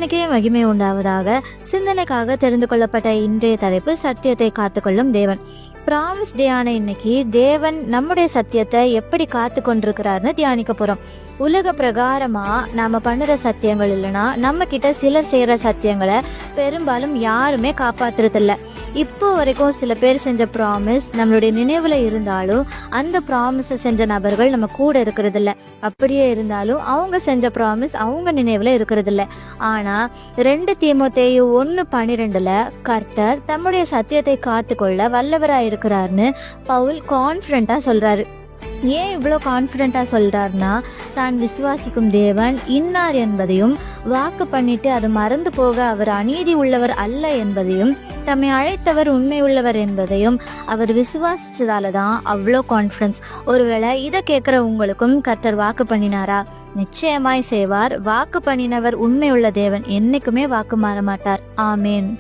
தேவனுக்கே மகிமை உண்டாவதாக. சிந்தனைக்காக தெரிந்து கொள்ளப்பட்ட இன்றைய தலைப்பு சத்தியத்தை காத்துக்கொள்ளும் தேவன். ப்ராமிஸ் டே ஆன இன்னைக்கு தேவன் நம்முடைய சத்தியத்தை எப்படி காத்து கொண்டிருக்கிறாருன்னு தியானிக்க போறோம். உலக பிரகாரமா நாம பண்ணுற சத்தியங்கள் இல்லைன்னா நம்ம கிட்ட சிலர் செய்யற சத்தியங்களை பெரும்பாலும் யாருமே காப்பாத்துறதில்ல. இப்போ வரைக்கும் சில பேர் செஞ்ச ப்ராமிஸ் நம்மளுடைய நினைவுல இருந்தாலும் அந்த ப்ராமிஸை செஞ்ச நபர்கள் நம்ம கூட இருக்கிறது இல்ல. அப்படியே இருந்தாலும் அவங்க செஞ்ச ப்ராமிஸ் அவங்க நினைவுல இருக்கிறது இல்ல. ஆனா 2 தீமோத்தேயு 1:12 கர்த்தர் தம்முடைய சத்தியத்தை காத்துக்கொள்ள வல்லவராய் இருக்கிறார்னு பவுல் கான்ஃபிடண்டா சொல்றாரு. ஏன் இவ்வளோ கான்ஃபிடென்ட்டாக சொல்கிறாருன்னா, தான் விசுவாசிக்கும் தேவன் இன்னார் என்பதையும், வாக்கு பண்ணிட்டு அது மறந்து போக அவர் அநீதி உள்ளவர் அல்ல என்பதையும், தம்மை அழைத்தவர் உண்மை உள்ளவர் என்பதையும் அவர் விசுவாசிச்சதால தான் அவ்வளோ கான்ஃபிடன்ஸ். ஒருவேளை இதை கேட்குற உங்களுக்கும் கர்த்தர் வாக்கு பண்ணினாரா? நிச்சயமாய் செய்வார். வாக்கு பண்ணினவர் உண்மை உள்ள தேவன், என்னைக்குமே வாக்கு மாற மாட்டார். ஆமேன்.